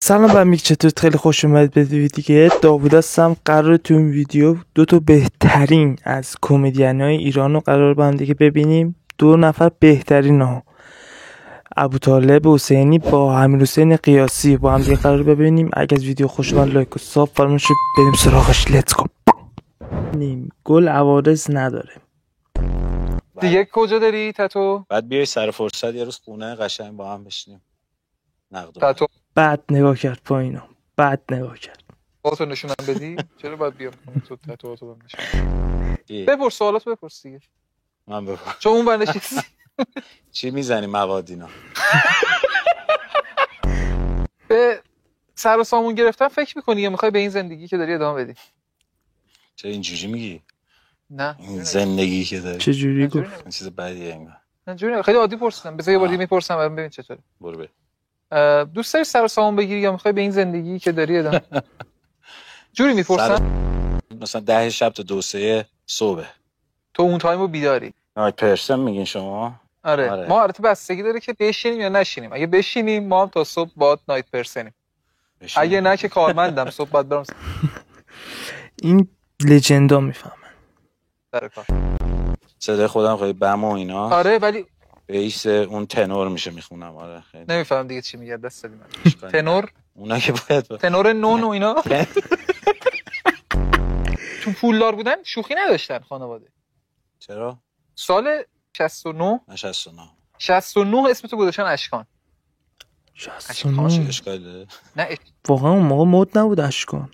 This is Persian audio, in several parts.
سلام بمیک، چطورت؟ خیلی خوش اومد به ویدیو داوود هستم. قرار تو این ویدیو دو تا بهترین از کمدین‌های ایران رو قرار با هم دیگه ببینیم. دو نفر بهترین ها، ابوطالب حسینی با امیرحسین قیاسی، با هم دیگه قرار ببینیم. اگه از ویدیو خوش اومد لایک و ساب فرمایش بریم سراغش. لیتس گو. گل عوارض نداره دیگه. کجا داری تتو؟ بعد بیای سر فرصت یه روز خونه قشنگ با هم بشینیم. نقد تتو بعد نگاه کرد پایینو، بعد نگاه کرد. تو نشونم بدی؟ چرا باید بیام خونه تو تتو تو نشون؟ بپرس، سوالات بپرس دیگه. من بپرس چون اون ور نشستی. چی میزنی موادینا؟ به سر و سامون گرفتن فکر میکنی یا میخوای به این زندگی که داری ادامه بدی؟ چرا اینجوری میگی؟ نه این زندگی که داری چه جوری گفت؟ این چیز بدیه انگار. نه خیلی عادی پرسیدم. بذار یه بار دیگه میپرسم برام ببین چطوره. برو به. دوست داری سر و سامون بگیری یا میخوای به این زندگی که داری ادامه؟ جوری میپرسم مثلا 10 شب تا 2-3 صبح تو اون تایمو بیداری. نایت پرسن میگین شما؟ آره. ما البته بستگی داره که بشینیم یا نشینیم. اگه بشینیم ما هم تا صبح باید نایت پرسنیم. اگه نه که کارمندم صبح باید برم این لجندا میفهمن سر کار. صدای خودم خیلی بم و اینا. آره ولی بیس اون تنور میشه میخونم. آره خیلی نمیفهم دیگه چی میگه. دست دادی من. تنور اونا که باید تنور نون و اینا. چون پولدار بودن شوخی نداشتن خانواده. چرا؟ سال 69 69 اسم تو گذاشتن اشکان. 69 اشکال داره؟ نه واقعا اون موقع مد نبود اشکان.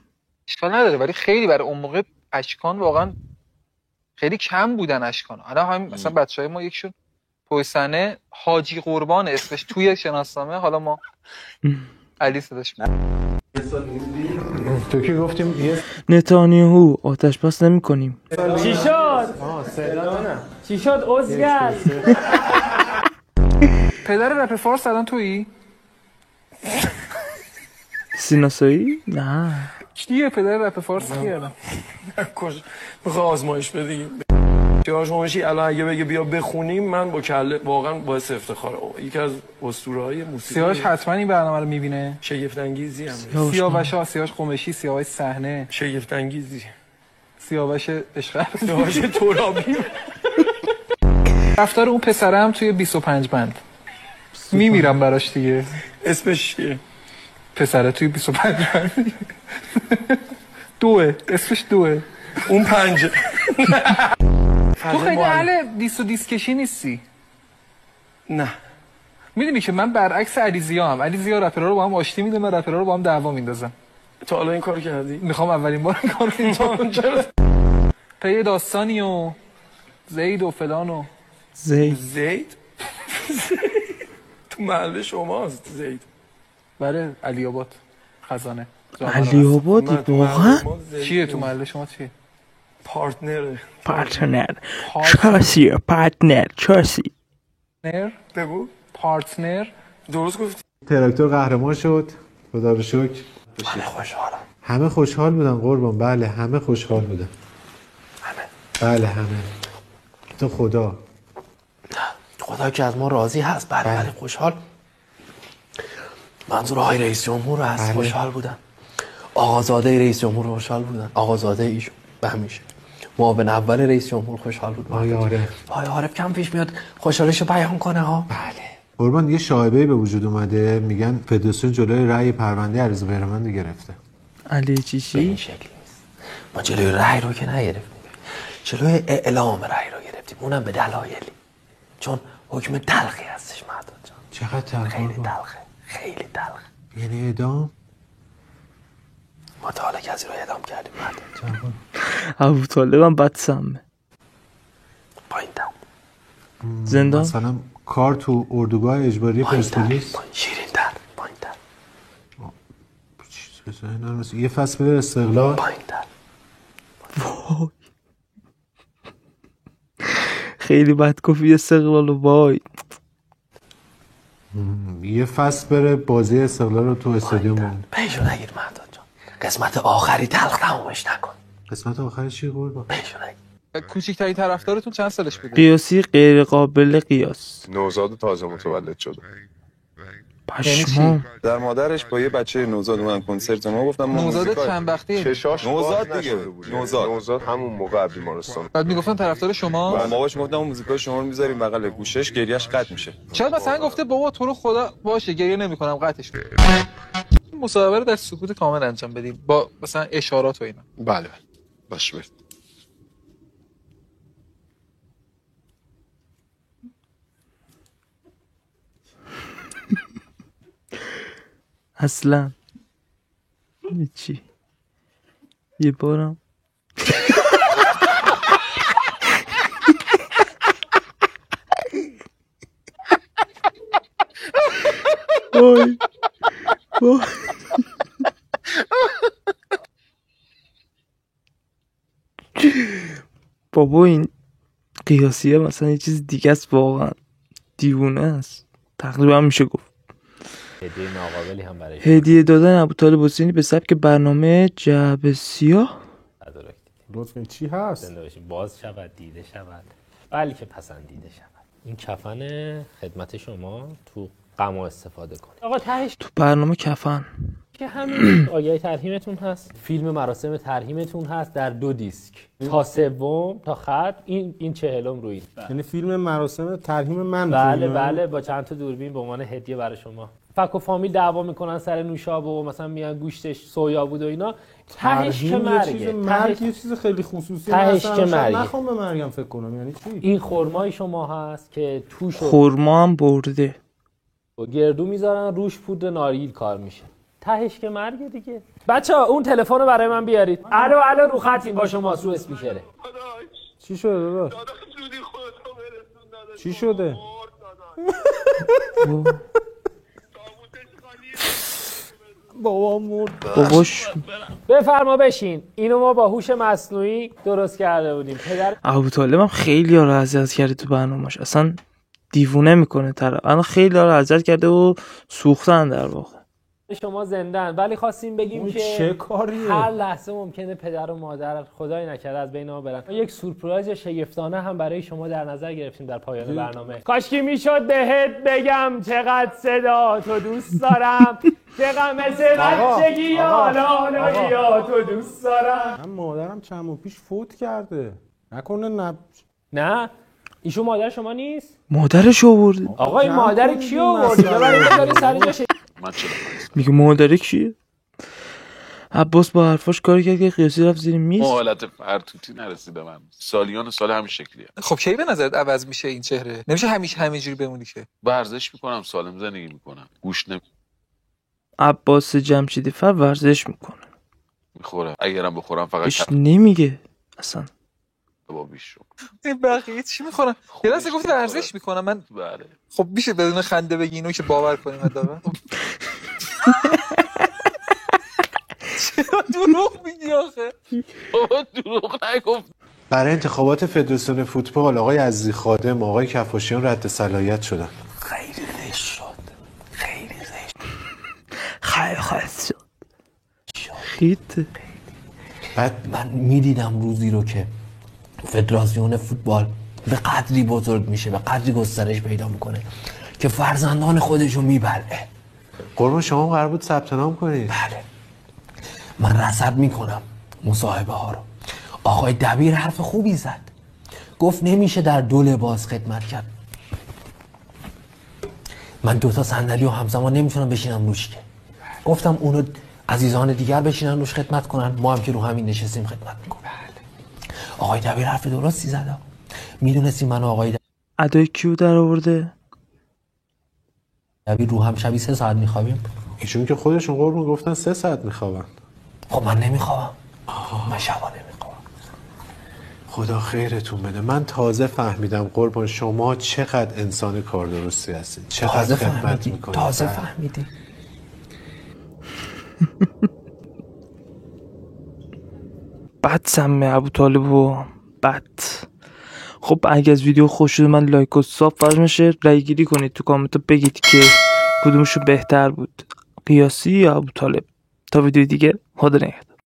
اشکال نداره ولی خیلی برای اون موقع اشکان واقعا خیلی کم بودن. اشکان الان هم مثلا بچهای ما یکشون پویسنه حاجی قربان اسمش توی شناسنامه. حالا ما علی صداش تو که گفتیم نتانیاهو آتش بس نمی کنیم. چی شد؟ چی شد ازگل؟ پدر رپ فارس الان تویی؟ سیناسایی؟ نه کیه پدر رپ فارس کیه الان؟ میخواه آزمایش بدیم آزمایشی الان اگه بگه بیا بخونیم من با کله واقعا باعث افتخاره. یکی از اسطوره‌های موسیقی. سیاوش حتما این برنامه رو میبینه. شگفت انگیزی هم سیاوش قمشی، سیاوش صحنه، شگفت انگیزی، سیاوش عشق، سیاوش ترابی. رفتار اون پسرم توی 25 بند میمیرم براش دیگه. اسمش چیه؟ پسره توی 25 بند دوه. اسمش دوه. اون 5 تو خیلی اهل دیس و دیسکشی نیستی؟ نه. میدونی که من برعکس علیزیا هم. علیزیا رپرها رو با هم آشتی میده، من رپرها رو با هم دعوا میندازم. تو حالا این کارو کردی؟ میخوام اولین بار این کارو انجام بدم. پی داستانی و زید و فلان و زید تو محل شماست زید؟ بله علی آباد خزانه. علی آبادی واقعا؟ چیه تو محل شما چیه؟ پارتنر چاسی پارتنر چاسی نر بگو. پارتنر. درست گفتی. تراکتور قهرمان شد، خدا رو شکر. خوشحالم. همه خوشحال بودن قربان. بله همه خوشحال بودن. بله همه. تو خدا خدا که از ما راضی هست. بله خوشحال. منظور آقای رئیس جمهور هست. خوشحال بودن. آقازاده رئیس جمهور خوشحال بودن. آقازاده ایشون به همیشه. معاون اول رئیس جمهور خوشحال بود. آقای عارف کم پیش میاد خوشحالشو بیان کنه ها. بله قربان. یه شایعه‌ای به وجود اومده، میگن فدراسیون جلوی رأی پرونده علیرضا بهرمند گرفته. علی به چیچی؟ این شکل نیست. ما جلوی رأی رو که نگرفتیم، جلوی اعلام رأی رو گرفتیم، اونم به دلایلی. چون حکم تلخی هستش مهداد جان. چقدر تلخ؟ خیلی تلخه. خیلی تلخ. یعنی اعدام؟ ما تا حالا کسی رو اعدام کردیم مهداد جان. ابوطالب هم بد سمه. پایین تر. زندان؟ مثلا کار تو اردوگاه اجباری پرسپولیس. شیرین تر. پایین تر. یه فصل بره استقلال. پایین تر. وای خیلی بد گفتی استقلال. وای یه فصل بره بازی استقلال رو تو استادیوم ببینه. پیشو نگیر مهداد جان. قسمت آخری تلخ تمومش نکن. قسمت آخری چی قربان؟ پیشو نگیر. کوچکترین طرفدارتون چند سالش بوده؟ قیاسی غیر قابل قیاس. نوزاد تازه متولد شده. پشمام. در مادرش با یه بچه نوزاد اومدن کنسرت ما، گفتم ما نوزاد چند وقته؟ چشاش نوزاد دیگه، نوزاد همون موقع بیمارستان. بعد میگفتن طرفدار شما؟ ما باش گفتم موزیکای شما رو میذاریم بغل گوشش، گریهش قطع میشه. شاید مثلا گفته بابا تو رو خدا باشه گریه نمیکنم قطعش کن. مصاحبه رو در سکوت کامل انجام بدیم با مثلا اشارات و اینا. بله باشه. اصلا چی یه بارم وای وای بابا این قیاسیه مثلا یه چیز دیگه است، واقعا دیوونه است تقریبا میشه گفت. هدیه ناقابلی هم برای هدیه دادن ابوطالب حسینی به سبک برنامه جعبه سیاه. لطفاً چی هست؟ زنده باشین. باز شود، دیده شود، بلکه پسندیده شود. این کفن خدمت شما تو غما استفاده کنید. آقا تهش تو برنامه کفن که همین آگهی ترحیمتون هست، فیلم مراسم ترحیمتون هست در 2 دیسک تا سوم تا خط این 40م روی. یعنی فیلم مراسم ترحیم من؟ بله بله، با چند تا دوربین به عنوان هدیه برای شما. فک و فامیل دعوا میکنن سر نوشابه و مثلا میان گوشتش سویا بود و اینا. تهش که مرگه. یه چیز خیلی خصوصی. تهش که مرگه. نخوام به مرگم فکر کنم. یعنی چی؟ این خرمای شما هست که توش خرما هم برده و گردو میذارن روش پودر ناریل کار میشه. تهش که مرگه دیگه. بچه‌ها اون تلفن رو برای من بیارید. الو رو خطیم با شما سو اسپیکره. چی شده داداش؟ چی شده؟ بابا مرد. باباش بفرما بشین. اینو ما با هوش مصنوعی درست کرده بودیم. پدر ابوطالب هم خیلی ها رو اذیت کرده تو برنامه‌اش، اصلا دیوونه میکنه طرف. الان خیلی ها رو اذیت کرده و سوختن در واقع. شما زندن، ولی خواستیم بگیم که چه کاریه؟ هر لحظه ممکنه پدر و مادر خدای نکرده از بین ما برن. یک سورپرایز شگفتانه هم برای شما در نظر گرفتیم در پایان برنامه. کاشکی میشد بهت بگم چقدر صدا تو دوست دارم، چقدر مثل بچگی حالا تو دوست دارم. من مادرم چند ماه پیش فوت کرده. نکنه نه ایشون مادر شما نیست؟ مادرش آورده. آقا این مادر کی آورده؟ ببرید سر اینجا. میگه مادر کیه؟ عباس با حرفاش کاری کرد که قیاسی رفت زیر میز. حالت فرتوتی نرسیده من. سالیان سال همین شکلیه. خب کی به نظرت عوض میشه این چهره؟ نمیشه همیشه همینجوری بمونی که. ورزش میکنم، سالم زندگی میکنم، گوش عباس جمشیدی فر ورزش میکنه، میخورم، اگرم بخورم فقط بهش نمیگه اصلا. با بیشو این بقیه چی میخورن؟ یه لحظه گفتی ورزش میکنم من. بله. خب میشه بدون خنده بگی اینو که باور کنیم حداقل. چرا دروغ میگی آخه؟ بابا دروغ نگفت. برای انتخابات فدراسیون فوتبال آقای عزیزی خادم، آقای کفاشیان رد صلاحیت شدن. خیلی زشت شد. خیلی زشت. خیلی خواست شد. خیلی. بعد من میدیدم روزی رو که فدراسیون فوتبال به قدری بزرگ میشه، به قدری گسترش پیدا میکنه که فرزندان خودشو میبلعه. قربان شما قرار بود ثبت نام کنید. بله من رصد میکنم مصاحبه ها رو. آقای دبیر حرف خوبی زد، گفت نمیشه در 2 لباس خدمت کرد. من 2 تا صندلی و همزمان نمیتونم بشینم روش که. گفتم اونو عزیزان دیگر بشینن روش خدمت کنن، ما هم که رو همین نشستیم خدمت میکنم. آقای دبیر حرف درستی زد. میدونستی من آقای ادای کیو در آورده؟ دبیر رو هم شبی 3 ساعت میخوابیم. ایشون که خودشون قربون گفتن 3 ساعت میخوابن. خب من نمیخوابم. من شبا نمیخوابم. خدا خیرتون بده. من تازه فهمیدم قربان شما چقدر انسان کار درستی هستید، چقدر خدمت میکنید. تازه فهمیدی. بد سمه ابوطالب و بد. خب اگه از ویدیو خوش شده من لایک و ساب فرض میشه رای گیری کنید تو کامنت بگید که کدومشون بهتر بود، قیاسی یا ابوطالب. تا ویدیو دیگه خدا نگهدار.